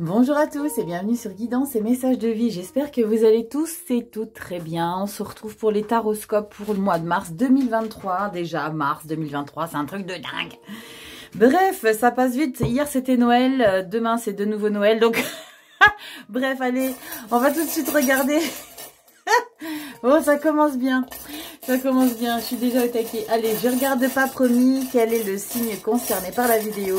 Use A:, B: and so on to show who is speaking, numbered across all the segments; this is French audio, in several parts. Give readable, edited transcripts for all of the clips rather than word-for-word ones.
A: Bonjour à tous et bienvenue sur Guidance et Messages de Vie. J'espère que vous allez tous et toutes très bien. On se retrouve pour les taroscopes pour le mois de mars 2023. Déjà, mars 2023, c'est un truc de dingue. Bref, ça passe vite. Hier, c'était Noël. Demain, c'est de nouveau Noël. Donc, bref, allez, on va tout de suite regarder. Bon, ça commence bien. Ça commence bien. Je suis déjà au taquet. Allez, je regarde pas promis quel est le signe concerné par la vidéo.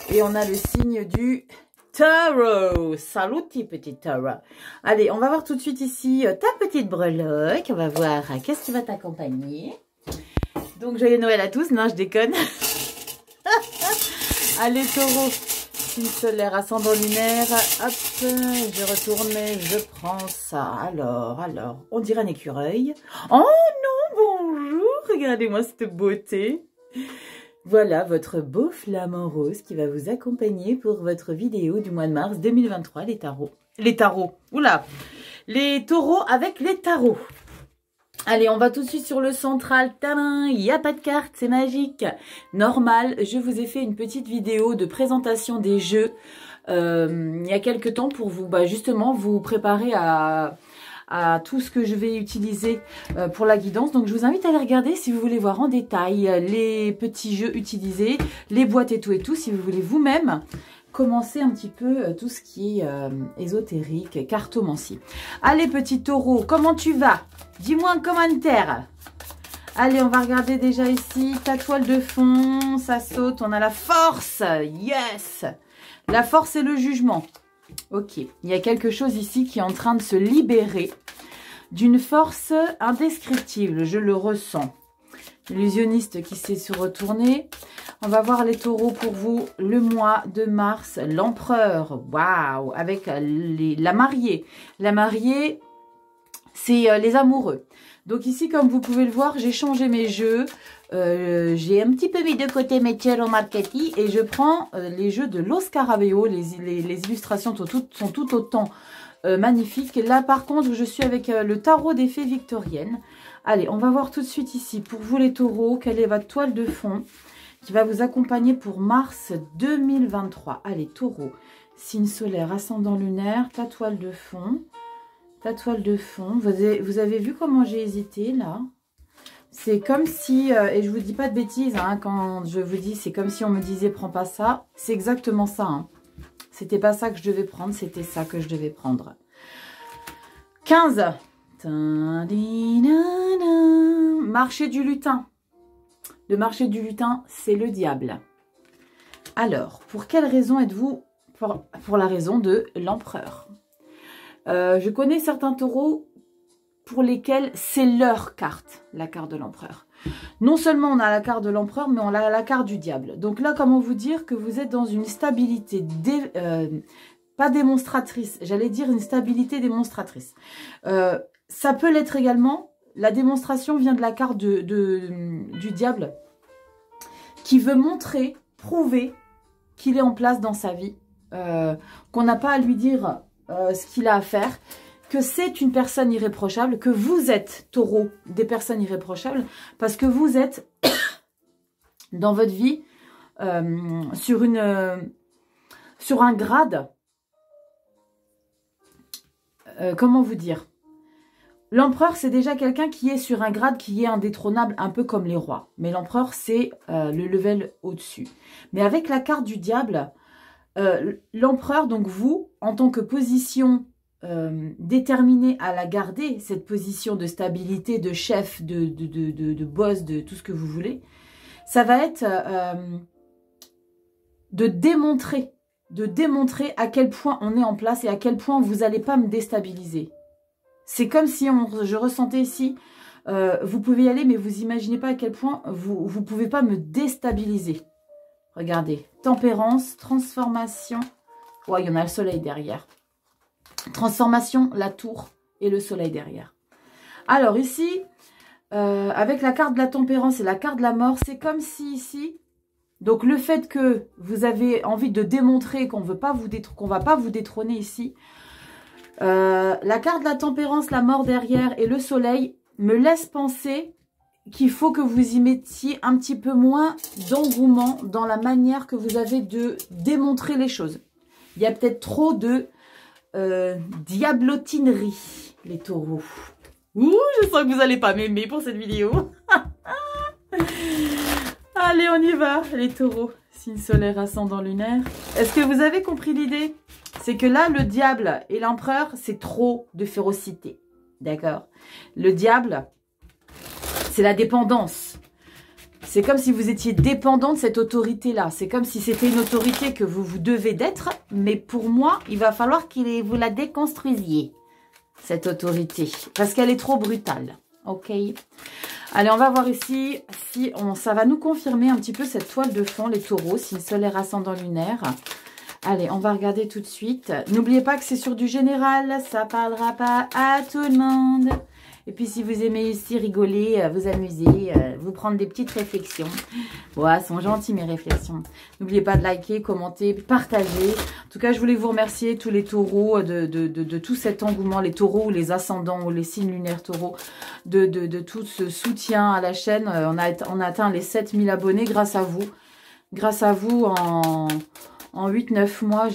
A: Et on a le signe du... Taureau, salut petit taureau. Allez, on va voir tout de suite ici ta petite breloque. On va voir qu'est-ce qui va t'accompagner. Donc, joyeux Noël à tous. Non, je déconne. Allez, taureau. Signe solaire, ascendant lunaire. Hop, je retourne, je prends ça. Alors, on dirait un écureuil. Oh non, bonjour. Regardez-moi cette beauté. Voilà votre beau flamant rose qui va vous accompagner pour votre vidéo du mois de mars 2023, les tarots. Les tarots, oula, les taureaux avec les tarots. Allez, on va tout de suite sur le central. Tadam, il n'y a pas de carte, c'est magique. Normal, je vous ai fait une petite vidéo de présentation des jeux il y a quelques temps pour vous, justement, vous préparer à tout ce que je vais utiliser pour la guidance. Donc je vous invite à aller regarder si vous voulez voir en détail les petits jeux utilisés, les boîtes et tout, si vous voulez vous-même commencer un petit peu tout ce qui est ésotérique, cartomancie. Allez petit taureau, comment tu vas? Dis-moi en commentaire. Allez, on va regarder déjà ici ta toile de fond, ça saute, on a la force, yes! La force et le jugement. Ok, il y a quelque chose ici qui est en train de se libérer d'une force indescriptible, je le ressens. Illusionniste qui s'est se retourner. On va voir les taureaux pour vous le mois de mars, l'empereur, waouh, avec la mariée. La mariée, c'est les amoureux. Donc ici, comme vous pouvez le voir, j'ai changé mes jeux. J'ai un petit peu mis de côté mes Cello Marchetti et je prends les jeux de Lo Scarabeo. Les illustrations sont tout autant magnifiques. Là, par contre, je suis avec le tarot des fées victoriennes. Allez, on va voir tout de suite ici, pour vous les taureaux, quelle est votre toile de fond qui va vous accompagner pour mars 2023. Allez, taureau, signe solaire, ascendant lunaire, ta toile de fond. Ta toile de fond. Vous avez vu comment j'ai hésité, là? C'est comme si, et je vous dis pas de bêtises, hein, quand je vous dis, c'est comme si on me disait, prends pas ça. C'est exactement ça. Hein. C'était pas ça que je devais prendre, c'était ça que je devais prendre. 15. Marché du lutin. Le marché du lutin, c'est le diable. Alors, pour quelle raison êtes-vous? Pour la raison de l'empereur. Je connais certains taureaux pour lesquels c'est leur carte, la carte de l'empereur. Non seulement on a la carte de l'empereur, mais on a la carte du diable. Donc là, comment vous dire que vous êtes dans une stabilité, pas démonstratrice, j'allais dire une stabilité démonstratrice. Ça peut l'être également, la démonstration vient de la carte du diable, qui veut montrer, prouver qu'il est en place dans sa vie, qu'on n'a pas à lui dire ce qu'il a à faire, que c'est une personne irréprochable, que vous êtes, taureau, des personnes irréprochables, parce que vous êtes dans votre vie sur un grade, comment vous dire, l'empereur c'est déjà quelqu'un qui est sur un grade qui est indétrônable, un peu comme les rois, mais l'empereur c'est le level au-dessus. Mais avec la carte du diable, l'empereur, donc vous, en tant que position déterminée à la garder, cette position de stabilité, de chef, de boss, de tout ce que vous voulez, ça va être de démontrer à quel point on est en place et à quel point vous n'allez pas me déstabiliser. C'est comme si je ressentais ici, vous pouvez y aller, mais vous imaginez pas à quel point vous ne pouvez pas me déstabiliser. Regardez, tempérance, transformation. Ouais, il y en a le soleil derrière. Transformation, la tour et le soleil derrière. Alors ici, avec la carte de la tempérance et la carte de la mort, c'est comme si ici, donc le fait que vous avez envie de démontrer qu'on ne va pas vous détrôner ici, la carte de la tempérance, la mort derrière et le soleil me laisse penser qu'il faut que vous y mettiez un petit peu moins d'engouement dans la manière que vous avez de démontrer les choses. Il y a peut-être trop de diablotinerie, les taureaux. Ouh, je sens que vous n'allez pas m'aimer pour cette vidéo. Allez, on y va, les taureaux. Signe solaire, ascendant lunaire. Est-ce que vous avez compris l'idée? C'est que là, le diable et l'empereur, c'est trop de férocité. D'accord? Le diable, c'est la dépendance. C'est comme si vous étiez dépendant de cette autorité-là. C'est comme si c'était une autorité que vous devez d'être. Mais pour moi, il va falloir que vous la déconstruisiez, cette autorité. Parce qu'elle est trop brutale. Ok? Allez, on va voir ici si ça va nous confirmer un petit peu cette toile de fond, les taureaux, signe solaire, ascendant lunaire. Allez, on va regarder tout de suite. N'oubliez pas que c'est sur du général, ça parlera pas à tout le monde. Et puis, si vous aimez ici rigoler, vous amuser, vous prendre des petites réflexions. Ouais, elles sont gentilles mes réflexions. N'oubliez pas de liker, commenter, partager. En tout cas, je voulais vous remercier tous les taureaux de tout cet engouement, les taureaux ou les ascendants ou les signes lunaires taureaux, de tout ce soutien à la chaîne. On a atteint les 7000 abonnés grâce à vous. Grâce à vous, en 8-9 mois,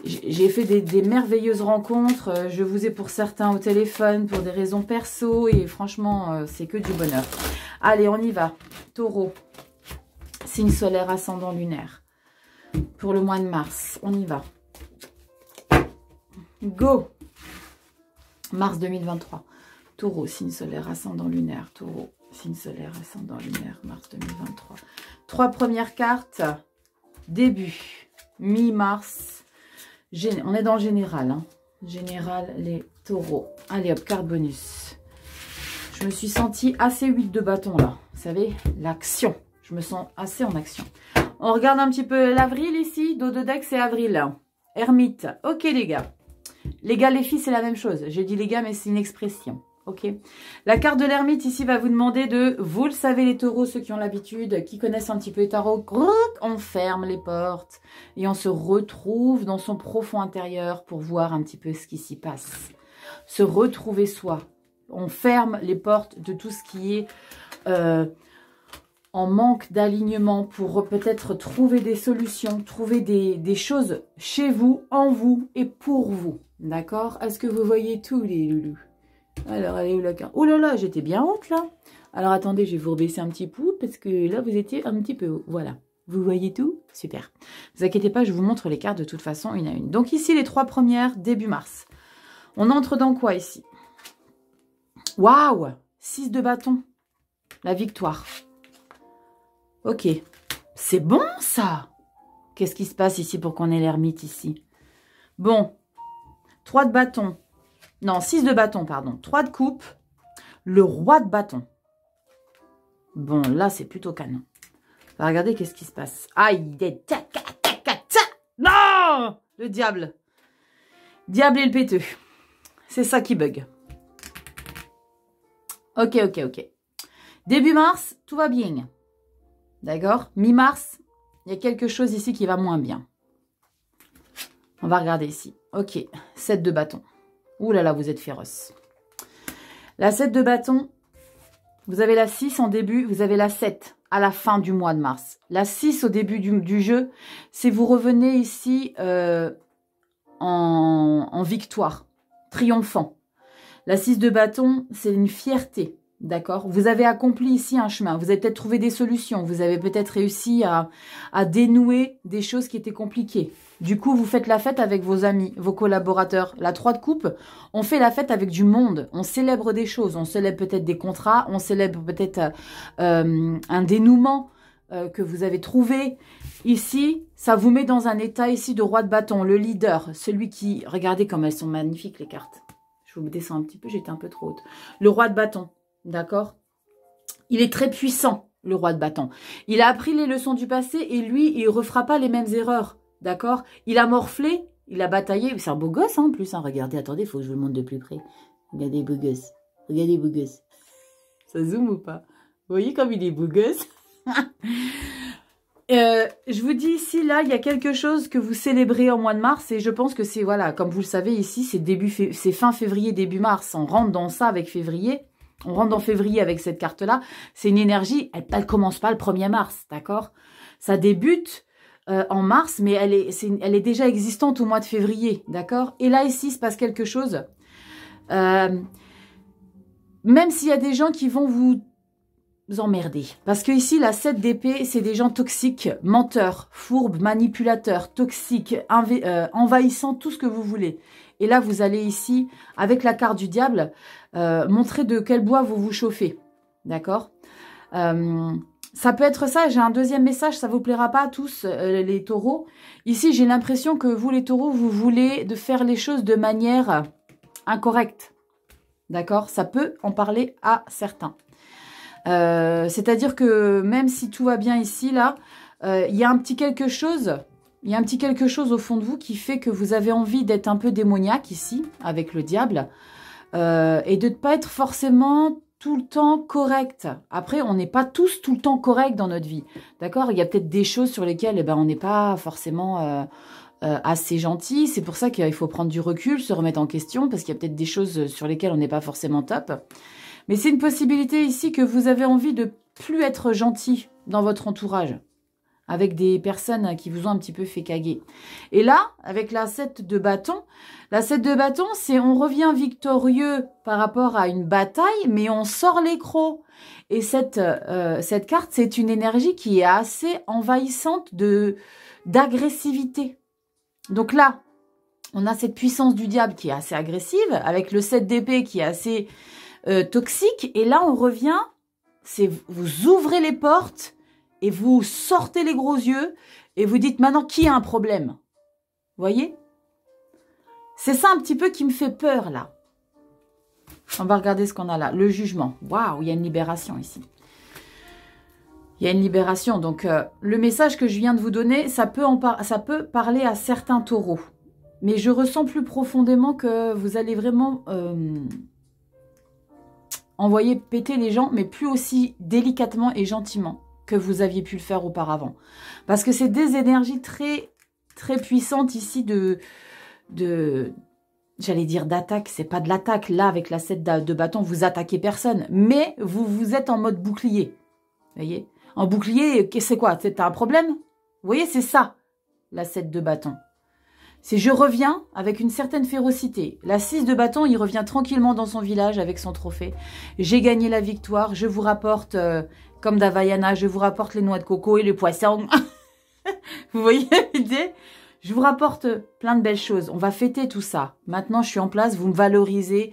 A: j'ai fait des merveilleuses rencontres. Je vous ai pour certains au téléphone pour des raisons perso. Et franchement, c'est que du bonheur. Allez, on y va. Taureau. Signe solaire, ascendant lunaire. Pour le mois de mars. On y va. Go. Mars 2023. Taureau, signe solaire, ascendant lunaire. Taureau, signe solaire, ascendant lunaire. Mars 2023. 3 premières cartes. Début. Mi-mars. On est dans le général. Hein. Général, les taureaux. Allez hop, carte bonus. Je me suis sentie assez 8 de bâton là. Vous savez, l'action. Je me sens assez en action. On regarde un petit peu l'avril ici. Dos de deck, c'est avril. Ermite. Ok les gars. Les gars, les filles, c'est la même chose. J'ai dit les gars, mais c'est une expression. Ok. La carte de l'ermite ici va vous demander de, vous le savez les taureaux, ceux qui ont l'habitude, qui connaissent un petit peu les tarots, on ferme les portes et on se retrouve dans son profond intérieur pour voir un petit peu ce qui s'y passe. Se retrouver soi. On ferme les portes de tout ce qui est en manque d'alignement pour peut-être trouver des solutions, trouver des choses chez vous, en vous et pour vous. D'accord? Est-ce que vous voyez tout les loulous? Alors, elle est où la carte? Oh là là, j'étais bien haute là. Alors, attendez, je vais vous rebaisser un petit peu parce que là, vous étiez un petit peu haut. Voilà. Vous voyez tout? Super. Ne vous inquiétez pas, je vous montre les cartes de toute façon, une à une. Donc, ici, les 3 premières, début mars. On entre dans quoi ici? Waouh! 6 de bâton. La victoire. Ok. C'est bon, ça! Qu'est-ce qui se passe ici pour qu'on ait l'ermite ici? Bon. 3 de bâton. Non, 6 de bâton, pardon. 3 de coupe. Le roi de bâton. Bon, là, c'est plutôt canon. On va regarder qu'est-ce qui se passe. Aïe, non! Le diable. Diable et le péteux. C'est ça qui bug. Ok. Début mars, tout va bien. D'accord? Mi-mars, il y a quelque chose ici qui va moins bien. On va regarder ici. Ok, 7 de bâton. Ouh là là, vous êtes féroce. La 7 de bâton, vous avez la 6 en début, vous avez la 7 à la fin du mois de mars. La 6 au début du jeu, c'est vous revenez ici en victoire, triomphant. La 6 de bâton, c'est une fierté, d'accord? Vous avez accompli ici un chemin, vous avez peut-être trouvé des solutions, vous avez peut-être réussi à dénouer des choses qui étaient compliquées. Du coup, vous faites la fête avec vos amis, vos collaborateurs. La 3 de coupe, on fait la fête avec du monde. On célèbre des choses. On célèbre peut-être des contrats. On célèbre peut-être un dénouement que vous avez trouvé. Ici, ça vous met dans un état ici de roi de bâton. Le leader, celui qui... Regardez comme elles sont magnifiques, les cartes. Je vous descends un petit peu, j'étais un peu trop haute. Le roi de bâton, d'accord? Il est très puissant, le roi de bâton. Il a appris les leçons du passé et lui, il ne refera pas les mêmes erreurs. D'accord? Il a morflé, il a bataillé. C'est un beau gosse, hein, en plus. Hein. Regardez, attendez, il faut que je vous le montre de plus près. Regardez, beau gosse. Regardez, beau gosse. Ça zoome ou pas? Vous voyez comme il est beau gosse? Je vous dis ici, là, il y a quelque chose que vous célébrez en mois de mars. Et je pense que c'est, voilà, comme vous le savez, ici, c'est fin février, début mars. On rentre dans ça avec février. On rentre dans février avec cette carte-là. C'est une énergie, elle ne commence pas le 1er mars, d'accord? Ça débute... en mars, mais elle est déjà existante au mois de février, d'accord? Et là, ici, il se passe quelque chose. Même s'il y a des gens qui vont vous emmerder. Parce que ici, la 7 d'épée, c'est des gens toxiques, menteurs, fourbes, manipulateurs, toxiques, envahissants, tout ce que vous voulez. Et là, vous allez ici, avec la carte du diable, montrer de quel bois vous vous chauffez. D'accord? Ça peut être ça. J'ai un deuxième message, ça vous plaira pas à tous, les taureaux. Ici, j'ai l'impression que vous, les taureaux, vous voulez de faire les choses de manière incorrecte. D'accord? Ça peut en parler à certains. C'est-à-dire que même si tout va bien ici, là, il y a un petit quelque chose, au fond de vous qui fait que vous avez envie d'être un peu démoniaque ici, avec le diable, et de ne pas être forcément tout le temps correct. Après, on n'est pas tous tout le temps corrects dans notre vie, d'accord? Il y a peut-être des choses sur lesquelles on n'est pas forcément assez gentil. C'est pour ça qu'il faut prendre du recul, se remettre en question, parce qu'il y a peut-être des choses sur lesquelles on n'est pas forcément top. Mais c'est une possibilité ici que vous avez envie de plus être gentil dans votre entourage, avec des personnes qui vous ont un petit peu fait caguer. Et là, avec la 7 de bâton, c'est on revient victorieux par rapport à une bataille, mais on sort les crocs. Et cette carte, c'est une énergie qui est assez envahissante d'agressivité. Donc là, on a cette puissance du diable qui est assez agressive, avec le 7 d'épée qui est assez toxique. Et là, on revient, c'est vous ouvrez les portes et vous sortez les gros yeux et vous dites maintenant qui a un problème. Vous voyez? C'est ça un petit peu qui me fait peur là. On va regarder ce qu'on a là. Le jugement. Waouh, il y a une libération ici. Il y a une libération. Donc, le message que je viens de vous donner, ça peut parler à certains taureaux. Mais je ressens plus profondément que vous allez vraiment envoyer péter les gens, mais plus aussi délicatement et gentiment que vous aviez pu le faire auparavant. Parce que c'est des énergies très, très puissantes ici j'allais dire d'attaque, c'est pas de l'attaque. Là, avec la 7 de bâton, vous attaquez personne. Mais vous êtes en mode bouclier. Vous voyez? En bouclier, c'est quoi? C'est un problème? Vous voyez, c'est ça, la 7 de bâton. C'est je reviens avec une certaine férocité. La 6 de bâton, il revient tranquillement dans son village avec son trophée. J'ai gagné la victoire. Je vous rapporte, comme d'Havaiana, je vous rapporte les noix de coco et les poissons. Vous voyez l'idée? Je vous rapporte plein de belles choses. On va fêter tout ça. Maintenant, je suis en place. Vous me valorisez.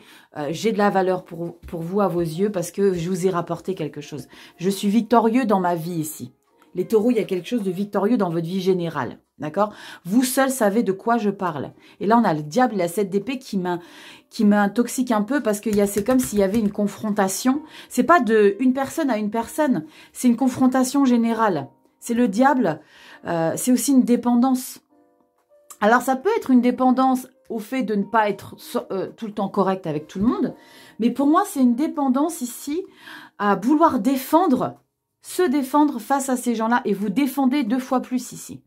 A: J'ai de la valeur pour vous à vos yeux parce que je vous ai rapporté quelque chose. Je suis victorieux dans ma vie ici. Les taureaux, il y a quelque chose de victorieux dans votre vie générale. D'accord? Vous seuls savez de quoi je parle. Et là, on a le diable et la 7 d'épée qui m'intoxique un peu parce que c'est comme s'il y avait une confrontation. C'est pas de une personne à une personne. C'est une confrontation générale. C'est le diable. C'est aussi une dépendance. Alors, ça peut être une dépendance au fait de ne pas être tout le temps correct avec tout le monde. Mais pour moi, c'est une dépendance ici à vouloir se défendre face à ces gens-là. Et vous défendez 2 fois plus ici.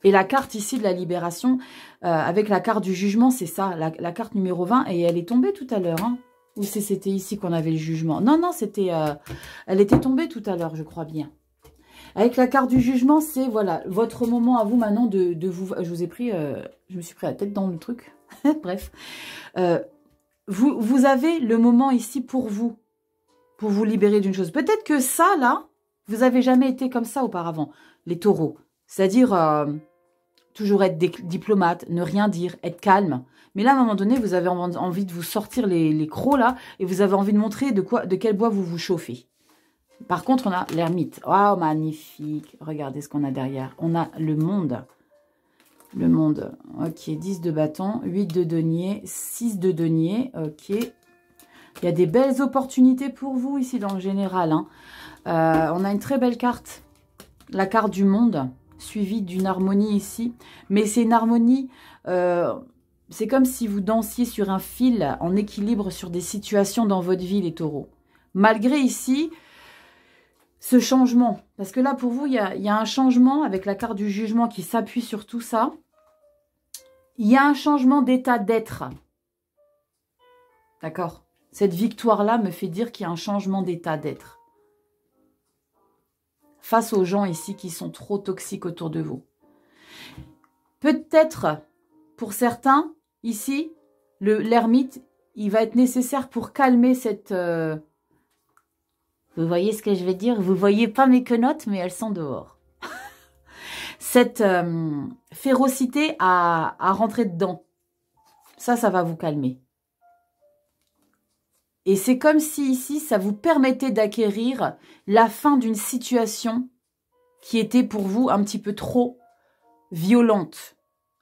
A: Et la carte ici de la libération, avec la carte du jugement, c'est ça, la carte numéro 20. Et elle est tombée tout à l'heure. Hein. Ou c'était ici qu'on avait le jugement? Non, elle était tombée tout à l'heure, je crois bien. Avec la carte du jugement, c'est, voilà, votre moment à vous maintenant de vous... Je vous ai pris... je me suis pris la tête dans le truc. Bref. Vous avez le moment ici pour vous libérer d'une chose. Peut-être que ça, là, vous n'avez jamais été comme ça auparavant, les taureaux. C'est-à-dire, toujours être diplomate, ne rien dire, être calme. Mais là, à un moment donné, vous avez envie de vous sortir les crocs, là, et vous avez envie de montrer de quel bois vous vous chauffez. Par contre, on a l'ermite. Oh, magnifique. Regardez ce qu'on a derrière. On a le monde. Le monde. Ok, 10 de bâton, 8 de denier, 6 de denier. Ok. Il y a des belles opportunités pour vous ici dans le général. Hein. On a une très belle carte. La carte du monde, suivie d'une harmonie ici. Mais c'est une harmonie... c'est comme si vous dansiez sur un fil en équilibre sur des situations dans votre vie, les taureaux. Malgré ici... ce changement, parce que là, pour vous, il y a un changement avec la carte du jugement qui s'appuie sur tout ça. Il y a un changement d'état d'être. D'accord? Cette victoire-là me fait dire qu'il y a un changement d'état d'être. face aux gens ici qui sont trop toxiques autour de vous. Peut-être, pour certains, ici, l'ermite, il va être nécessaire pour calmer cette... Vous voyez ce que je veux dire? Vous voyez pas mes quenottes, mais elles sont dehors. Cette férocité à rentrer dedans. Ça va vous calmer. Et c'est comme si ici, ça vous permettait d'acquérir la fin d'une situation qui était pour vous un petit peu trop violente,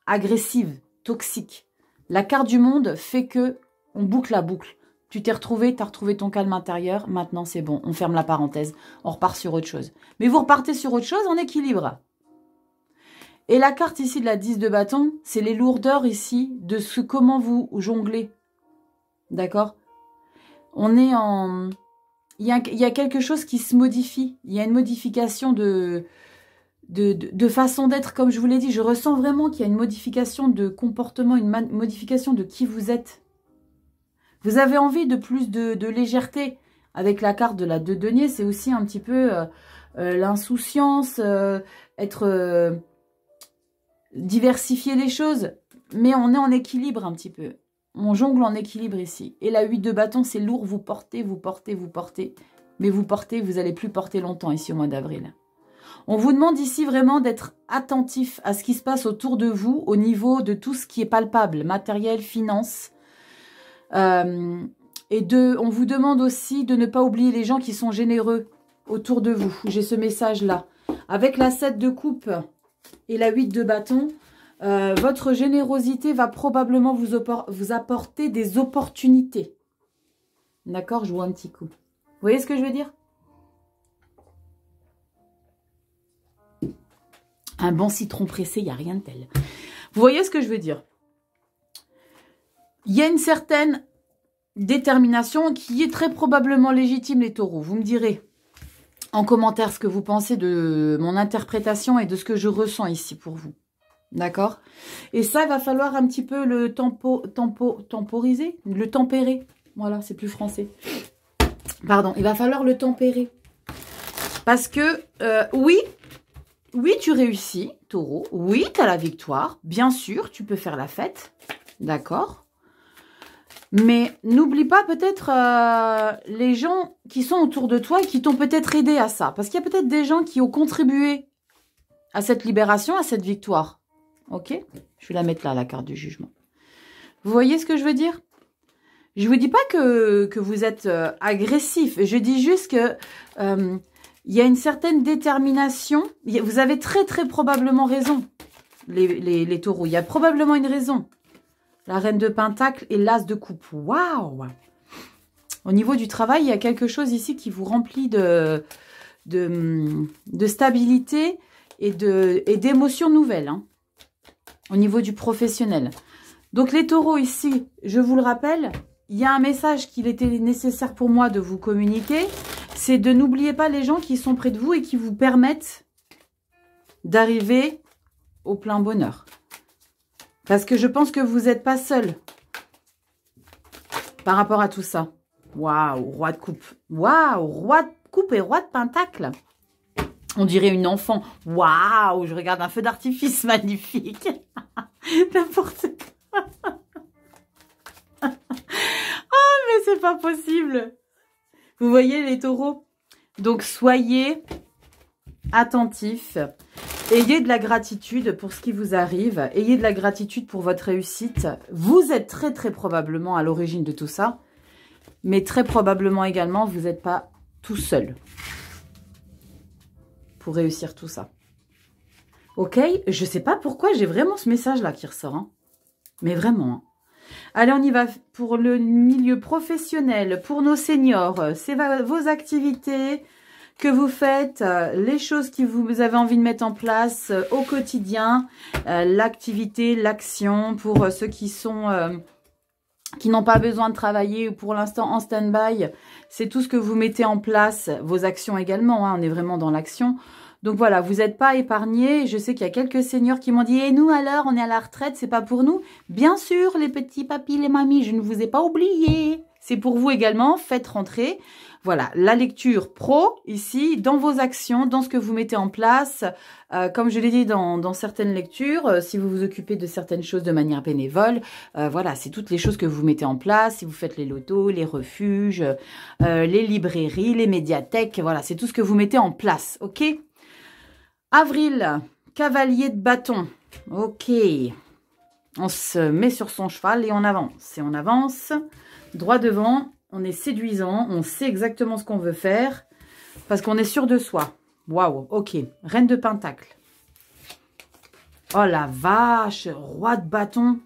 A: agressive, toxique. La carte du monde fait que on boucle la boucle. Tu t'es retrouvé, tu as retrouvé ton calme intérieur, maintenant c'est bon, on ferme la parenthèse, on repart sur autre chose. Mais vous repartez sur autre chose en équilibre. Et la carte ici de la 10 de bâton, c'est les lourdeurs ici de comment vous jonglez. D'accord? On est en... Il y a quelque chose qui se modifie. Il y a une modification de façon d'être, comme je vous l'ai dit. Je ressens vraiment qu'il y a une modification de comportement, une modification de qui vous êtes. Vous avez envie de plus de légèreté. Avec la carte de la 2 de denier, c'est aussi un petit peu l'insouciance, diversifier les choses. Mais on est en équilibre un petit peu. On jongle en équilibre ici. Et la 8 de bâton, c'est lourd. Vous portez, vous portez, vous portez. Mais vous portez, vous n'allez plus porter longtemps ici au mois d'avril. On vous demande ici vraiment d'être attentif à ce qui se passe autour de vous au niveau de tout ce qui est palpable, matériel, finance. On vous demande aussi de ne pas oublier les gens qui sont généreux autour de vous. J'ai ce message-là. Avec la 7 de coupe et la 8 de bâton, votre générosité va probablement vous apporter des opportunités. D'accord? Je vois un petit coup. Vous voyez ce que je veux dire? Un bon citron pressé, il n'y a rien de tel. Vous voyez ce que je veux dire? Il y a une certaine détermination qui est très probablement légitime, les taureaux. Vous me direz en commentaire ce que vous pensez de mon interprétation et de ce que je ressens ici pour vous. D'accord? Et ça, il va falloir un petit peu le temporiser, le tempérer. Voilà, c'est plus français. Pardon, il va falloir le tempérer. Parce que, oui, tu réussis, taureau. Oui, tu as la victoire. Bien sûr, tu peux faire la fête. D'accord? Mais n'oublie pas peut-être les gens qui sont autour de toi et qui t'ont peut-être aidé à ça. Parce qu'il y a peut-être des gens qui ont contribué à cette libération, à cette victoire. Ok? Je vais la mettre là, la carte du jugement. Vous voyez ce que je veux dire? Je ne vous dis pas que vous êtes agressif. Je dis juste que il y a une certaine détermination. Vous avez très, très probablement raison, les taureaux. Il y a probablement une raison. La reine de pentacle et l'as de coupe. Waouh! Au niveau du travail, il y a quelque chose ici qui vous remplit de stabilité et d'émotions nouvelles. Hein, au niveau du professionnel. Donc les taureaux ici, je vous le rappelle, il y a un message qu'il était nécessaire pour moi de vous communiquer. C'est de n'oublier pas les gens qui sont près de vous et qui vous permettent d'arriver au plein bonheur. Parce que je pense que vous n'êtes pas seul par rapport à tout ça. Waouh, roi de coupe. Waouh, roi de coupe et roi de pentacle. On dirait une enfant. Waouh, je regarde un feu d'artifice magnifique. N'importe quoi. Oh, mais c'est pas possible. Vous voyez les taureaux? Donc, soyez attentifs. Ayez de la gratitude pour ce qui vous arrive. Ayez de la gratitude pour votre réussite. Vous êtes très, très probablement à l'origine de tout ça. Mais très probablement également, vous n'êtes pas tout seul pour réussir tout ça. Ok? Je ne sais pas pourquoi j'ai vraiment ce message-là qui ressort. Hein. Mais vraiment. Hein. Allez, on y va pour le milieu professionnel, pour nos seniors. C'est vos activités que vous faites, les choses que vous avez envie de mettre en place au quotidien, l'activité, l'action pour ceux qui sont... qui n'ont pas besoin de travailler ou pour l'instant en stand-by, c'est tout ce que vous mettez en place, vos actions également, hein, on est vraiment dans l'action. Donc voilà, vous n'êtes pas épargnés. Je sais qu'il y a quelques seniors qui m'ont dit « Et nous alors, on est à la retraite, c'est pas pour nous ?» Bien sûr, les petits papis, les mamies, je ne vous ai pas oubliés. C'est pour vous également, faites rentrer Voilà, la lecture pro, ici, dans vos actions, dans ce que vous mettez en place. Comme je l'ai dit dans certaines lectures, si vous vous occupez de certaines choses de manière bénévole, voilà, c'est toutes les choses que vous mettez en place. Si vous faites les lotos, les refuges, les librairies, les médiathèques, voilà, c'est tout ce que vous mettez en place, ok? Avril, cavalier de bâton, ok. On se met sur son cheval et on avance. Et on avance droit devant. On est séduisant. On sait exactement ce qu'on veut faire. Parce qu'on est sûr de soi. Waouh, ok. Reine de Pentacle. Oh la vache. Roi de bâton.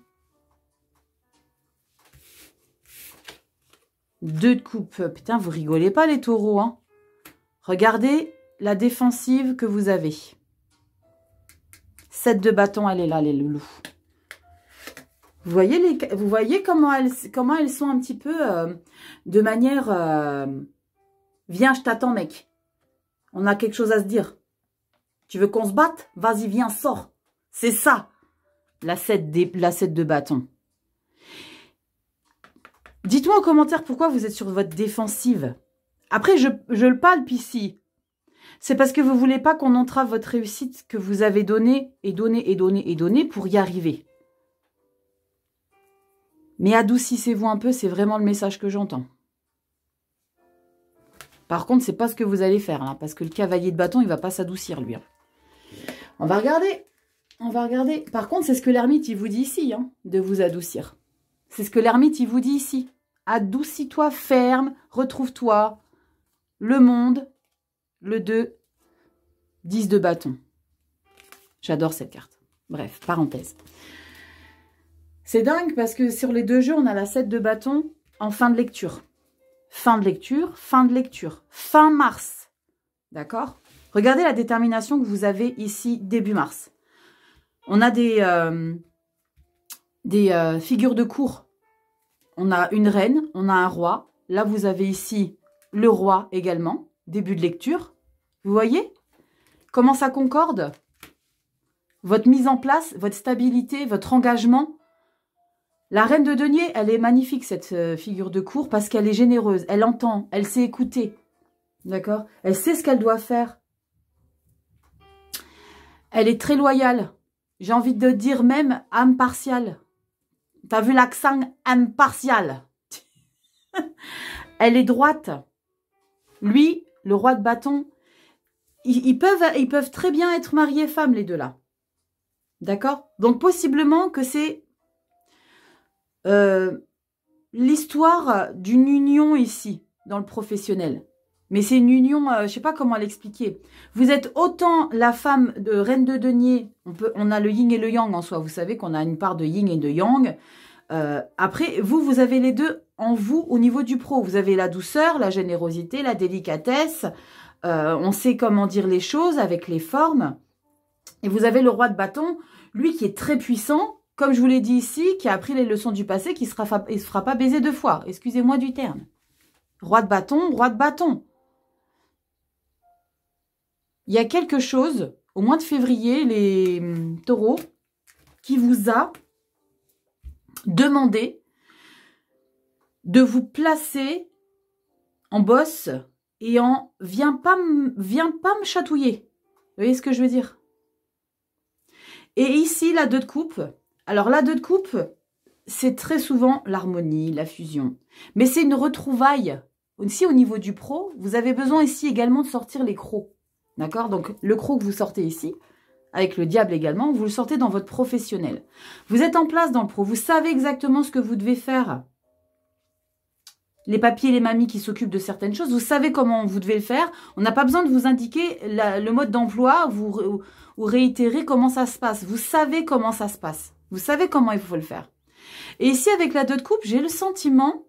A: 2 de coupe. Putain, vous rigolez pas les taureaux, hein. Regardez la défensive que vous avez. 7 de bâton, elle est là, les loulous. Vous voyez comment elles sont un petit peu de manière... viens, je t'attends, mec. On a quelque chose à se dire. Tu veux qu'on se batte? Vas-y, viens, sors. C'est ça, la 7 de bâton. Dites-moi en commentaire pourquoi vous êtes sur votre défensive. Après, je le palpe ici. C'est parce que vous ne voulez pas qu'on entrave votre réussite que vous avez donnée et donnée et donnée et donnée pour y arriver. Mais adoucissez-vous un peu, c'est vraiment le message que j'entends. Par contre, c'est pas ce que vous allez faire, là, parce que le cavalier de bâton, il va pas s'adoucir, lui. Hein. On va regarder. On va regarder. Par contre, c'est ce que l'ermite, il vous dit ici, hein, de vous adoucir. C'est ce que l'ermite, il vous dit ici. Adoucis-toi, ferme, retrouve-toi. Le monde, le 2, 10 de bâton. J'adore cette carte. Bref, parenthèse. C'est dingue parce que sur les 2 jeux, on a la 7 de bâton en fin de lecture. Fin de lecture, fin de lecture. Fin mars. D'accord? Regardez la détermination que vous avez ici, début mars. On a des figures de cour. On a une reine, on a un roi. Là, vous avez ici le roi également. Début de lecture. Vous voyez comment ça concorde? Votre mise en place, votre stabilité, votre engagement. La reine de denier, elle est magnifique, cette figure de cour, parce qu'elle est généreuse. Elle entend, elle sait écouter. D'accord? Elle sait ce qu'elle doit faire. Elle est très loyale. J'ai envie de dire même impartiale. T'as vu l'accent impartial? Elle est droite. Lui, le roi de bâton, ils peuvent très bien être mariés femmes, les deux là. D'accord? Donc, possiblement que c'est l'histoire d'une union ici, dans le professionnel. Mais c'est une union, je ne sais pas comment l'expliquer. Vous êtes autant la femme de reine de denier, on a le yin et le yang en soi. Vous savez qu'on a une part de yin et de yang. Après, vous avez les deux en vous au niveau du pro. Vous avez la douceur, la générosité, la délicatesse. On sait comment dire les choses avec les formes. Et vous avez le roi de bâton, lui qui est très puissant, comme je vous l'ai dit ici, qui a appris les leçons du passé, qui ne se fera pas baiser 2 fois. Excusez-moi du terme. Roi de bâton, roi de bâton. Il y a quelque chose, au mois de février, les taureaux, qui vous a demandé de vous placer en boss et en viens pas me chatouiller. Vous voyez ce que je veux dire? Et ici, la 2 de coupe. Alors, la 2 de coupe, c'est très souvent l'harmonie, la fusion. Mais c'est une retrouvaille. Aussi, au niveau du pro, vous avez besoin ici également de sortir les crocs. D'accord? Donc, le croc que vous sortez ici, avec le diable également, vous le sortez dans votre professionnel. Vous êtes en place dans le pro. Vous savez exactement ce que vous devez faire. Les papiers, les mamies qui s'occupent de certaines choses, vous savez comment vous devez le faire. On n'a pas besoin de vous indiquer le mode d'emploi ou réitérer comment ça se passe. Vous savez comment ça se passe. Vous savez comment il faut le faire. Et ici, avec la 2 de coupe, j'ai le sentiment...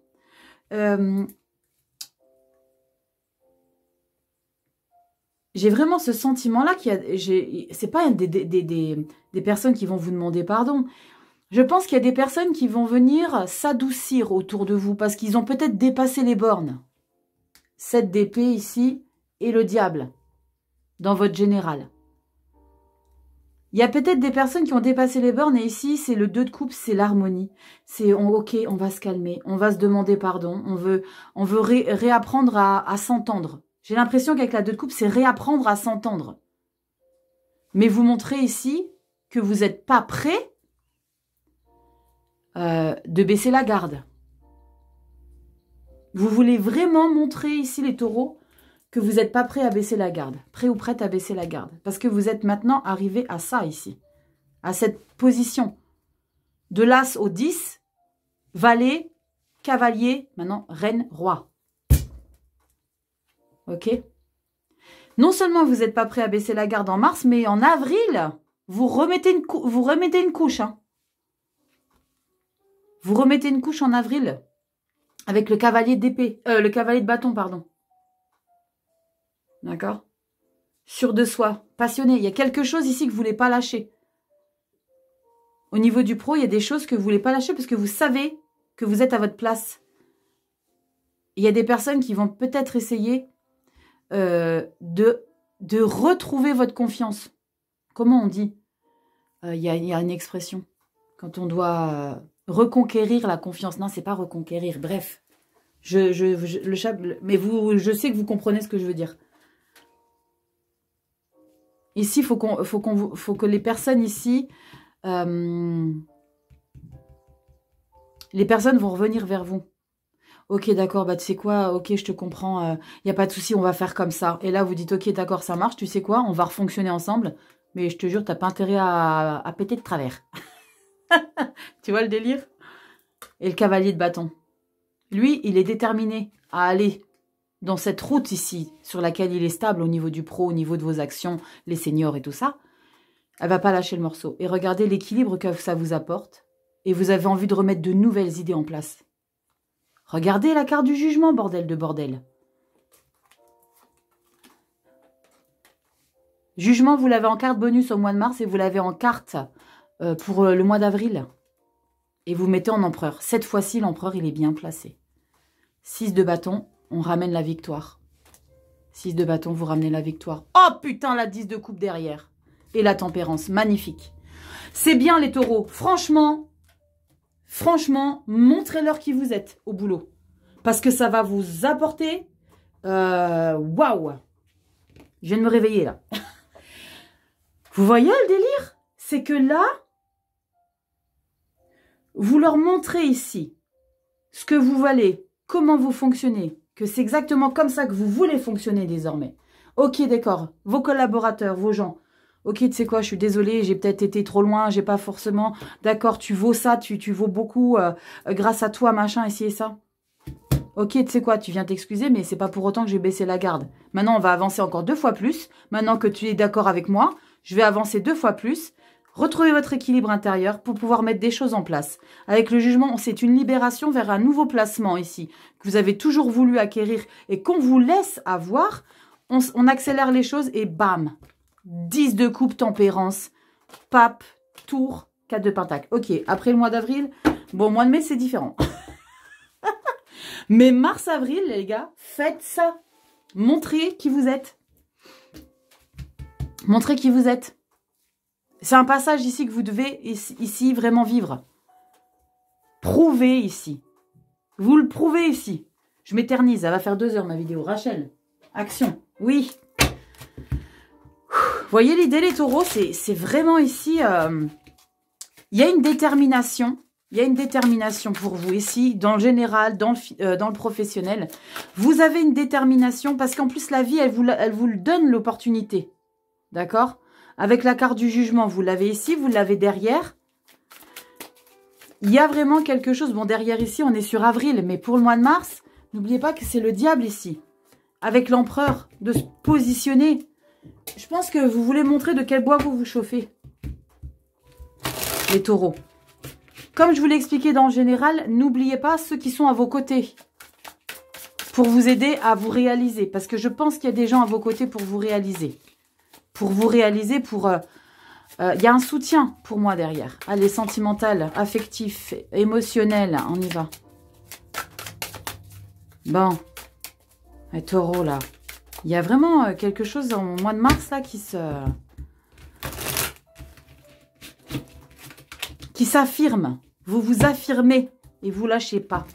A: j'ai vraiment ce sentiment-là c'est pas des personnes qui vont vous demander pardon. Je pense qu'il y a des personnes qui vont venir s'adoucir autour de vous parce qu'ils ont peut-être dépassé les bornes. 7 d'épée ici et le diable dans votre général. Il y a peut-être des personnes qui ont dépassé les bornes et ici, c'est le 2 de coupe, c'est l'harmonie. C'est ok, on va se calmer, on va se demander pardon, on veut réapprendre à s'entendre. J'ai l'impression qu'avec la 2 de coupe, c'est réapprendre à s'entendre. Mais vous montrez ici que vous n'êtes pas prêt de baisser la garde. Vous voulez vraiment montrer ici, les taureaux, que vous n'êtes pas prêt à baisser la garde. Prêt ou prête à baisser la garde. Parce que vous êtes maintenant arrivé à ça ici. À cette position. De l'as au 10, valet, cavalier, maintenant reine, roi. Ok? Non seulement vous n'êtes pas prêt à baisser la garde en mars, mais en avril, vous remettez une couche. Hein. Vous remettez une couche en avril. Avec le cavalier d'épée. Le cavalier de bâton, pardon. D'accord? Sûr de soi. Passionné. Il y a quelque chose ici que vous ne voulez pas lâcher. Au niveau du pro, il y a des choses que vous ne voulez pas lâcher parce que vous savez que vous êtes à votre place. Il y a des personnes qui vont peut-être essayer de retrouver votre confiance. Comment on dit? Il y a une expression. Quand on doit reconquérir la confiance. Non, c'est pas reconquérir. Bref. Mais je sais que vous comprenez ce que je veux dire. Ici, il faut que les personnes ici... les personnes vont revenir vers vous. Ok, d'accord, bah tu sais quoi, ok, je te comprends, il n'y a pas de souci, on va faire comme ça. Et là, vous dites, ok, d'accord, ça marche, tu sais quoi, on va refonctionner ensemble. Mais je te jure, t'as pas intérêt à péter de travers. Tu vois le délire? Et le cavalier de bâton. Lui, il est déterminé à aller dans cette route ici, sur laquelle il est stable au niveau du pro, au niveau de vos actions, les seniors et tout ça. Elle va pas lâcher le morceau. Et regardez l'équilibre que ça vous apporte. Et vous avez envie de remettre de nouvelles idées en place. Regardez la carte du jugement, bordel de bordel. Jugement, vous l'avez en carte bonus au mois de mars et vous l'avez en carte pour le mois d'avril. Et vous mettez en empereur. Cette fois-ci, l'empereur, il est bien placé. 6 de bâton, on ramène la victoire. 6 de bâton, vous ramenez la victoire. Oh putain, la 10 de coupe derrière. Et la tempérance, magnifique. C'est bien les taureaux. Franchement, montrez-leur qui vous êtes au boulot. Parce que ça va vous apporter... Waouh. Je viens de me réveiller là. Vous voyez le délire? C'est que là, vous leur montrez ici ce que vous valez, comment vous fonctionnez, que c'est exactement comme ça que vous voulez fonctionner désormais. Ok, d'accord. Vos collaborateurs, vos gens... Ok, tu sais quoi, je suis désolée, j'ai peut-être été trop loin, j'ai pas forcément... D'accord, tu vaux ça, tu vaux beaucoup grâce à toi, machin, ici et ça. Ok, tu sais quoi, tu viens t'excuser, mais c'est pas pour autant que j'ai baissé la garde. Maintenant, on va avancer encore 2 fois plus. Maintenant que tu es d'accord avec moi, je vais avancer 2 fois plus. Retrouvez votre équilibre intérieur pour pouvoir mettre des choses en place. Avec le jugement, c'est une libération vers un nouveau placement ici, que vous avez toujours voulu acquérir et qu'on vous laisse avoir. On accélère les choses et bam, 10 de coupe, tempérance, pape, tour, 4 de pentacle. Ok, après le mois d'avril, bon, mois de mai, c'est différent. Mais mars-avril, les gars, faites ça. Montrez qui vous êtes. Montrez qui vous êtes. C'est un passage ici que vous devez ici vraiment vivre. Prouvez ici. Vous le prouvez ici. Je m'éternise, ça va faire 2 heures ma vidéo. Rachel, action. Oui. Vous voyez l'idée, les taureaux, c'est vraiment ici... Il y a une détermination. Il y a une détermination pour vous ici, dans le général, dans le professionnel. Vous avez une détermination parce qu'en plus, la vie, elle vous donne l'opportunité. D'accord? Avec la carte du jugement, vous l'avez ici, vous l'avez derrière. Il y a vraiment quelque chose. Bon, derrière ici, on est sur avril, mais pour le mois de mars, n'oubliez pas que c'est le diable ici. Avec l'empereur, de se positionner. Je pense que vous voulez montrer de quel bois vous vous chauffez. Les taureaux. Comme je vous l'ai expliqué dans le général, n'oubliez pas ceux qui sont à vos côtés. Pour vous aider à vous réaliser. Parce que je pense qu'il y a des gens à vos côtés pour vous réaliser. Pour vous réaliser, pour... il y a un soutien pour moi derrière. Allez, sentimental, affectif, émotionnel. On y va. Bon. Les taureaux, là. Il y a vraiment quelque chose au mois de mars, là, qui se... qui s'affirme. Vous vous affirmez et vous lâchez pas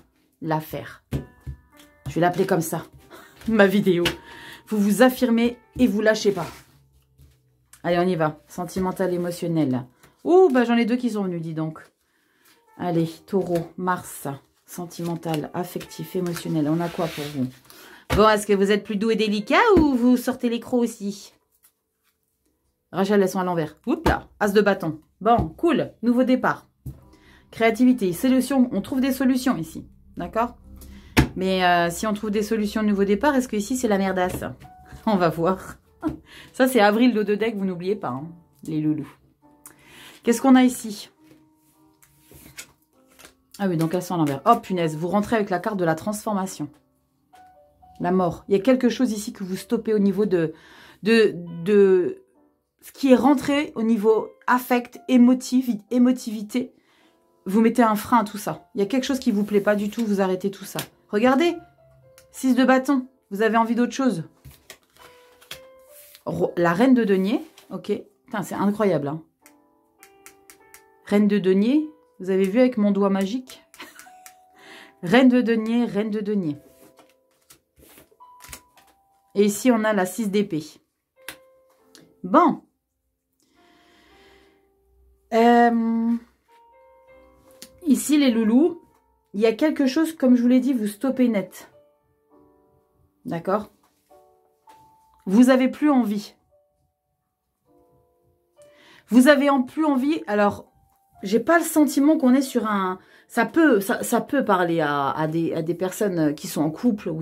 A: l'affaire. Je vais l'appeler comme ça, ma vidéo. Vous vous affirmez et vous lâchez pas. Allez, on y va. Sentimental, émotionnel. Ouh, bah j'en ai deux qui sont venus, dis donc. Allez, taureau, Mars, sentimental, affectif, émotionnel. On a quoi pour vous? Bon, est-ce que vous êtes plus doux et délicat ou vous sortez les crocs aussi? Rachel, elles sont à l'envers. Oups là, as de bâton. Bon, cool, nouveau départ. Créativité, solution, on trouve des solutions ici. D'accord? Mais si on trouve des solutions de nouveau départ, est-ce que ici c'est la merdasse? On va voir. Ça, c'est avril de 2 decks, vous n'oubliez pas, hein, les loulous. Qu'est-ce qu'on a ici? Ah oui, donc elles sont à l'envers. Oh punaise, vous rentrez avec la carte de la transformation. La mort. Il y a quelque chose ici que vous stoppez au niveau de ce qui est rentré au niveau affect, émotivité. Vous mettez un frein à tout ça. Il y a quelque chose qui ne vous plaît pas du tout, vous arrêtez tout ça. Regardez, 6 de bâton. Vous avez envie d'autre chose. La reine de denier. Ok. Putain, c'est incroyable. Hein. Reine de denier. Vous avez vu avec mon doigt magique? Reine de denier, reine de denier. Et ici, on a la 6 d'épée. Bon. Ici, les loulous, il y a quelque chose, comme je vous l'ai dit, vous stoppez net. D'accord? Vous n'avez plus envie. Vous avez plus envie. Alors, j'ai pas le sentiment qu'on est sur un... Ça peut parler à des personnes qui sont en couple.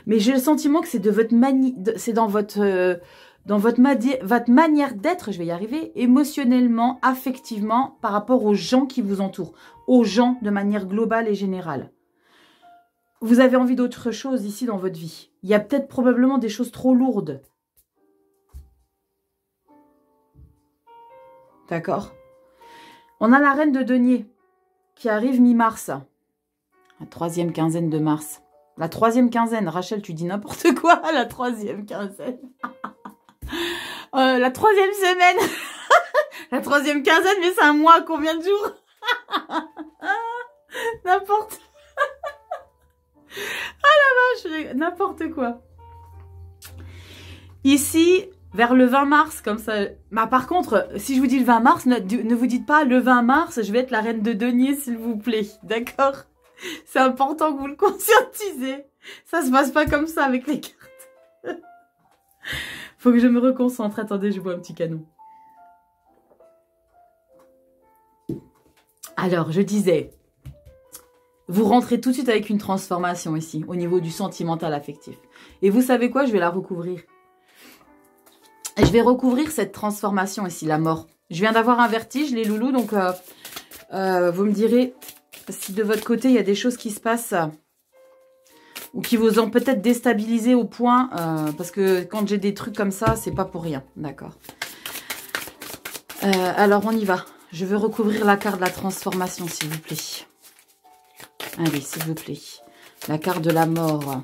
A: Mais j'ai le sentiment que c'est de votre c'est dans votre manière d'être, je vais y arriver, émotionnellement, affectivement, par rapport aux gens qui vous entourent. Aux gens de manière globale et générale. Vous avez envie d'autre chose ici dans votre vie. Il y a peut-être probablement des choses trop lourdes. D'accord? On a la reine de denier qui arrive mi-mars. La 3e quinzaine de mars. La 3e quinzaine. Rachel, tu dis n'importe quoi. La 3e quinzaine. La 3e semaine. La 3e quinzaine, mais c'est un mois. Combien de jours? N'importe. Ah la vache, n'importe quoi. Ici, vers le 20 mars, comme ça. Bah, par contre, si je vous dis le 20 mars, ne vous dites pas le 20 mars, je vais être la reine de denier, s'il vous plaît. D'accord? C'est important que vous le conscientisez. Ça se passe pas comme ça avec les cartes. Faut que je me reconcentre. Attendez, je bois un petit canon. Alors, je disais, vous rentrez tout de suite avec une transformation ici, au niveau du sentimental affectif. Et vous savez quoi? Je vais la recouvrir. Et je vais recouvrir cette transformation ici, la mort. Je viens d'avoir un vertige, les loulous, donc vous me direz si de votre côté, il y a des choses qui se passent ou qui vous ont peut-être déstabilisé au point, parce que quand j'ai des trucs comme ça, c'est pas pour rien, d'accord. Alors, on y va. Je veux recouvrir la carte de la transformation, s'il vous plaît. Allez, s'il vous plaît. La carte de la mort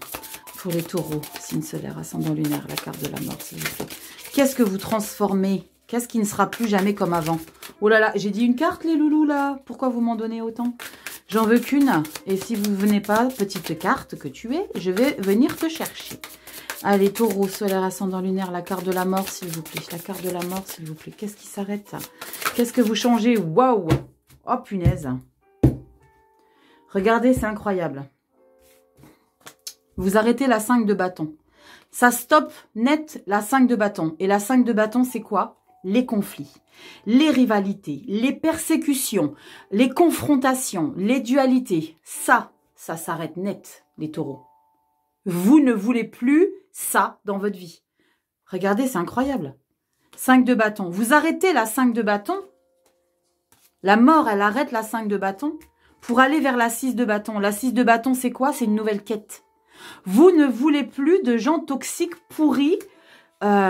A: pour les taureaux. Signe solaire, ascendant lunaire. La carte de la mort, s'il vous plaît. Qu'est-ce que vous transformez? Qu'est-ce qui ne sera plus jamais comme avant? Oh là là, j'ai dit une carte, les loulous, là. Pourquoi vous m'en donnez autant? J'en veux qu'une. Et si vous ne venez pas, petite carte que tu es, je vais venir te chercher. Allez, taureau, solaire, ascendant lunaire. La carte de la mort, s'il vous plaît. La carte de la mort, s'il vous plaît. Qu'est-ce qui s'arrête? Qu'est-ce que vous changez? Waouh! Oh, punaise. Regardez, c'est incroyable. Vous arrêtez la 5 de bâton. Ça stoppe net la 5 de bâton. Et la 5 de bâton, c'est quoi? Les conflits, les rivalités, les persécutions, les confrontations, les dualités. Ça s'arrête net, les taureaux. Vous ne voulez plus ça dans votre vie. Regardez, c'est incroyable. 5 de bâton. Vous arrêtez la 5 de bâton. La mort, elle arrête la 5 de bâton pour aller vers la 6 de bâton. La 6 de bâton, c'est quoi? C'est une nouvelle quête. Vous ne voulez plus de gens toxiques, pourris,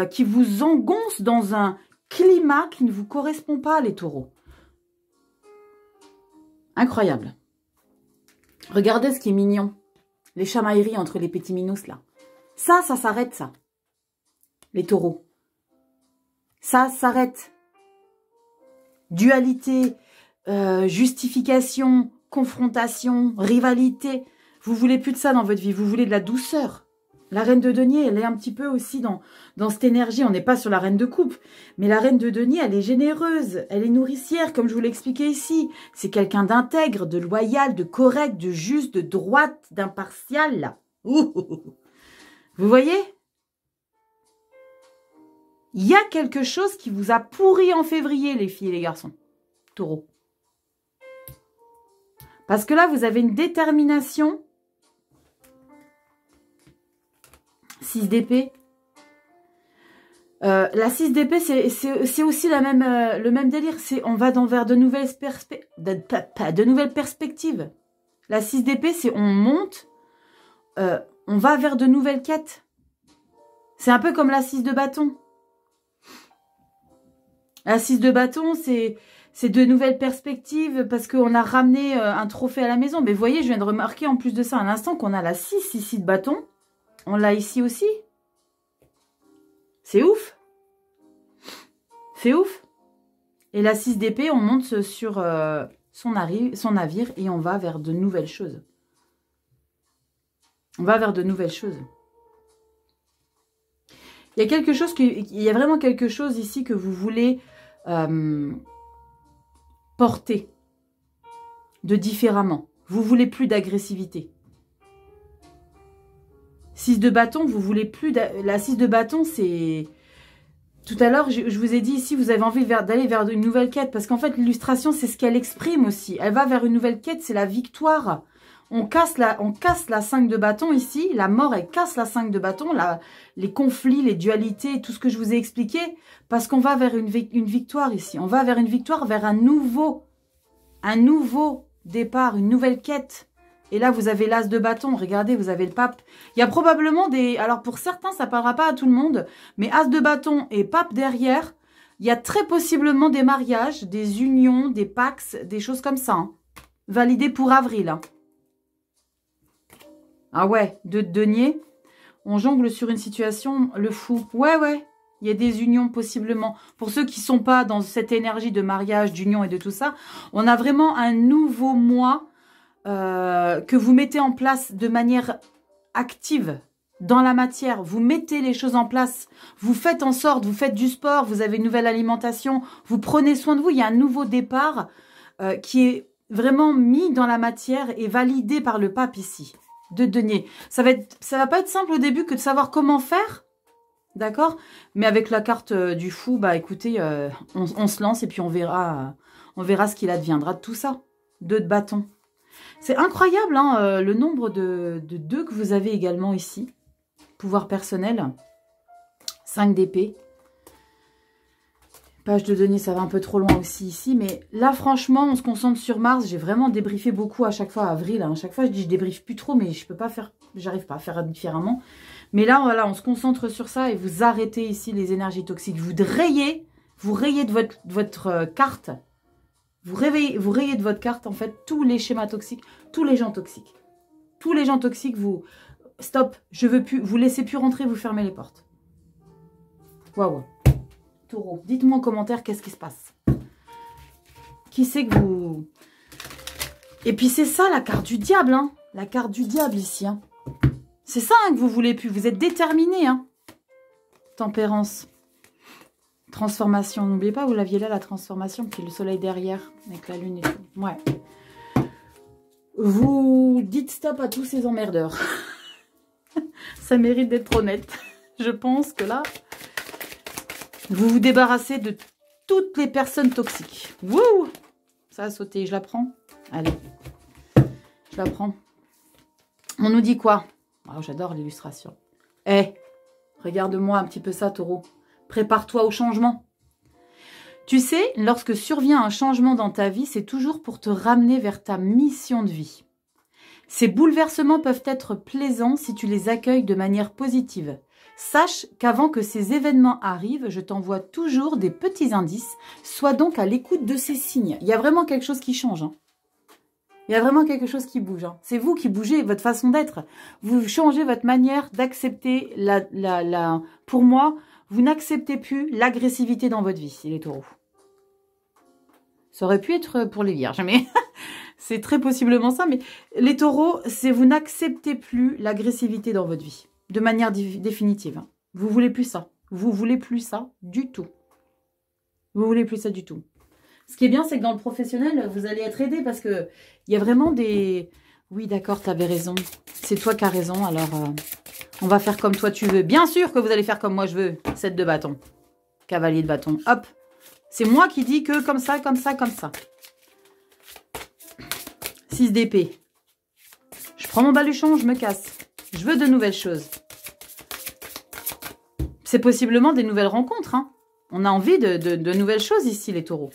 A: qui vous engoncent dans un climat qui ne vous correspond pas, les taureaux. Incroyable. Regardez ce qui est mignon. Les chamailleries entre les petits minous, là. Ça s'arrête, ça. Les taureaux. Ça s'arrête. Dualité, justification, confrontation, rivalité. Vous voulez plus de ça dans votre vie, vous voulez de la douceur. La reine de denier, elle est un petit peu aussi dans cette énergie. On n'est pas sur la reine de coupe, mais la reine de denier, elle est généreuse, elle est nourricière, comme je vous l'ai expliqué ici. C'est quelqu'un d'intègre, de loyal, de correct, de juste, de droite, d'impartial. Vous voyez? Il y a quelque chose qui vous a pourri en février, les filles et les garçons. Taureau. Parce que là, vous avez une détermination. 6 d'épée. La 6 d'épée, c'est aussi le même délire. On va vers de nouvelles perspectives. La 6 d'épée, c'est on monte, on va vers de nouvelles quêtes. C'est un peu comme la 6 de bâton. La 6 de bâton, c'est de nouvelles perspectives parce qu'on a ramené un trophée à la maison. Mais vous voyez, je viens de remarquer en plus de ça à l'instant qu'on a la 6 ici de bâton. On l'a ici aussi. C'est ouf. C'est ouf. Et la 6 d'épée, on monte sur son navire et on va vers de nouvelles choses. On va vers de nouvelles choses. Il y a vraiment quelque chose ici que vous voulez porter de différemment. Vous voulez plus d'agressivité. 6 de bâton, vous voulez plus... La 6 de bâton, c'est... Tout à l'heure, je vous ai dit ici, vous avez envie d'aller vers une nouvelle quête. Parce qu'en fait, l'illustration, c'est ce qu'elle exprime aussi. Elle va vers une nouvelle quête, c'est la victoire. On casse la 5 de bâton ici. La mort, elle casse la 5 de bâton. Les conflits, les dualités, tout ce que je vous ai expliqué. Parce qu'on va vers une victoire ici. On va vers une victoire, vers un nouveau départ, une nouvelle quête. Et là, vous avez l'as de bâton. Regardez, vous avez le pape. Il y a probablement des... Alors, pour certains, ça ne parlera pas à tout le monde. Mais as de bâton et pape derrière, il y a très possiblement des mariages, des unions, des pax, des choses comme ça. Hein. Validé pour avril. Hein. Ah ouais, de denier. On jongle sur une situation, le fou. Ouais, ouais. Il y a des unions possiblement. Pour ceux qui ne sont pas dans cette énergie de mariage, d'union et de tout ça, on a vraiment un nouveau mois... que vous mettez en place de manière active dans la matière, vous mettez les choses en place, vous faites en sorte, vous faites du sport, vous avez une nouvelle alimentation, vous prenez soin de vous, il y a un nouveau départ qui est vraiment mis dans la matière et validé par le pape ici, de denier. Ça va pas être simple au début que de savoir comment faire, d'accord? Mais avec la carte du fou, bah écoutez, on se lance et puis on verra ce qu'il adviendra de tout ça. 2 de bâton. C'est incroyable, hein, le nombre de 2 que vous avez également ici. Pouvoir personnel. 5 d'épée. Page de denier, ça va un peu trop loin aussi ici. Mais là, franchement, on se concentre sur Mars. J'ai vraiment débriefé beaucoup à chaque fois, avril. Hein. À chaque fois, je dis je débriefe plus trop, mais je peux pas faire... J'arrive pas à faire différemment. Mais là, voilà, on se concentre sur ça et vous arrêtez ici les énergies toxiques. Vous rayez de votre carte... Vous rayez de votre carte, en fait, tous les schémas toxiques, tous les gens toxiques. Tous les gens toxiques, vous... Stop, je veux plus, vous laissez plus rentrer, vous fermez les portes. Waouh. Taureau, dites-moi en commentaire qu'est-ce qui se passe. Qui c'est que vous... Et puis c'est ça, la carte du diable, hein. La carte du diable ici, hein. C'est ça hein, que vous voulez plus, vous êtes déterminé, hein. Tempérance. Transformation, n'oubliez pas, vous l'aviez là, la transformation, puis le soleil derrière, avec la lune et tout. Ouais. Vous dites stop à tous ces emmerdeurs. Ça mérite d'être honnête. Je pense que là, vous vous débarrassez de toutes les personnes toxiques. Wouh! Ça a sauté, je la prends. Allez, je la prends. On nous dit quoi? Oh, j'adore l'illustration. Eh, regarde-moi un petit peu ça, taureau. Prépare-toi au changement. Tu sais, lorsque survient un changement dans ta vie, c'est toujours pour te ramener vers ta mission de vie. Ces bouleversements peuvent être plaisants si tu les accueilles de manière positive. Sache qu'avant que ces événements arrivent, je t'envoie toujours des petits indices. Sois donc à l'écoute de ces signes. Il y a vraiment quelque chose qui change. Hein. Il y a vraiment quelque chose qui bouge. Hein. C'est vous qui bougez votre façon d'être. Vous changez votre manière d'accepter Pour moi... Vous n'acceptez plus l'agressivité dans votre vie, les taureaux. Ça aurait pu être pour les vierges, mais c'est très possiblement ça. Mais les taureaux, c'est vous n'acceptez plus l'agressivité dans votre vie. De manière définitive. Hein. Vous voulez plus ça. Vous voulez plus ça du tout. Vous voulez plus ça du tout. Ce qui est bien, c'est que dans le professionnel, vous allez être aidé parce que il y a vraiment des... Oui, d'accord, tu avais raison. C'est toi qui as raison, alors on va faire comme toi tu veux. Bien sûr que vous allez faire comme moi je veux. 7 de bâton. Cavalier de bâton. Hop. C'est moi qui dis que comme ça, comme ça, comme ça. 6 d'épée. Je prends mon baluchon, je me casse. Je veux de nouvelles choses. C'est possiblement des nouvelles rencontres. Hein. On a envie de nouvelles choses ici, les taureaux.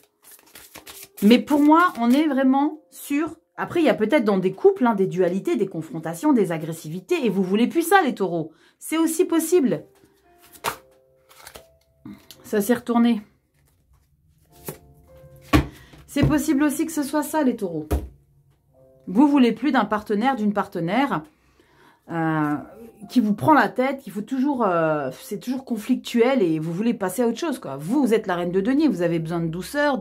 A: Mais pour moi, on est vraiment sur... Après, il y a peut-être dans des couples, hein, des dualités, des confrontations, des agressivités. Et vous voulez plus ça, les taureaux. C'est aussi possible. Ça s'est retourné. C'est possible aussi que ce soit ça, les taureaux. Vous voulez plus d'un partenaire, d'une partenaire qui vous prend la tête, qui faut toujours... c'est toujours conflictuel et vous voulez passer à autre chose, quoi. Vous êtes la reine de denier. Vous avez besoin de douceur,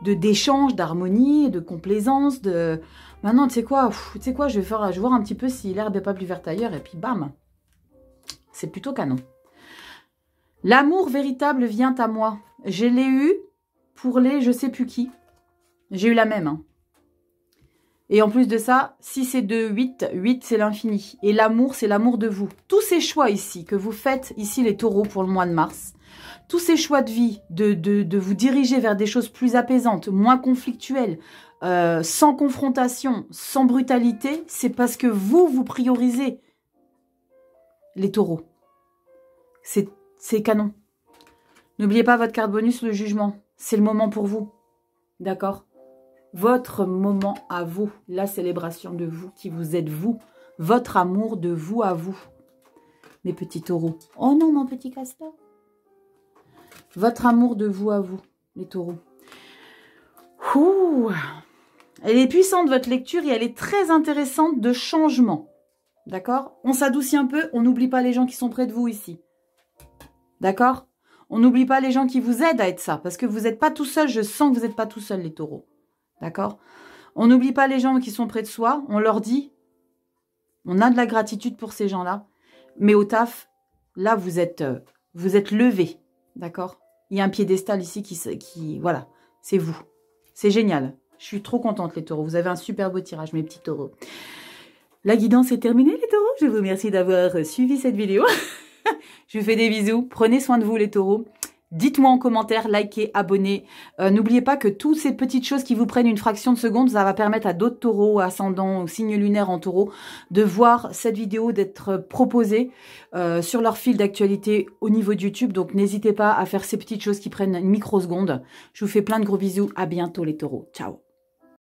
A: d'échange, d'harmonie, de complaisance, de... Maintenant, tu sais quoi, je vais voir un petit peu si l'herbe n'est pas plus verte ailleurs et puis bam. C'est plutôt canon. L'amour véritable vient à moi. Je l'ai eu pour les je sais plus qui. J'ai eu la même. Hein. Et en plus de ça, 6 et 2, 8. 8, c'est l'infini. Et l'amour, c'est l'amour de vous. Tous ces choix ici que vous faites, ici les taureaux pour le mois de mars, tous ces choix de vie, de vous diriger vers des choses plus apaisantes, moins conflictuelles, sans confrontation, sans brutalité, c'est parce que vous priorisez les taureaux. C'est canon. N'oubliez pas votre carte bonus, le jugement. C'est le moment pour vous. D'accord ? Votre moment à vous. La célébration de vous, qui vous êtes vous. Votre amour de vous à vous. Mes petits taureaux. Oh non, mon petit castor. Votre amour de vous à vous, les taureaux. Ouh. Elle est puissante, votre lecture, et elle est très intéressante de changement. D'accord ? On s'adoucit un peu, on n'oublie pas les gens qui sont près de vous ici. D'accord ? On n'oublie pas les gens qui vous aident à être ça, parce que vous n'êtes pas tout seul, je sens que vous n'êtes pas tout seul, les taureaux. D'accord ? On n'oublie pas les gens qui sont près de soi, on leur dit, on a de la gratitude pour ces gens-là, mais au taf, là, vous êtes levés, d'accord ? Il y a un piédestal ici qui voilà, c'est vous. C'est génial. Je suis trop contente, les taureaux. Vous avez un super beau tirage, mes petits taureaux. La guidance est terminée, les taureaux. Je vous remercie d'avoir suivi cette vidéo. Je vous fais des bisous. Prenez soin de vous, les taureaux. Dites-moi en commentaire, likez, abonnez. N'oubliez pas que toutes ces petites choses qui vous prennent une fraction de seconde, ça va permettre à d'autres taureaux, ascendants, ou signes lunaires en taureau, de voir cette vidéo, d'être proposée sur leur fil d'actualité au niveau de YouTube. Donc n'hésitez pas à faire ces petites choses qui prennent une microseconde. Je vous fais plein de gros bisous. À bientôt, les taureaux. Ciao.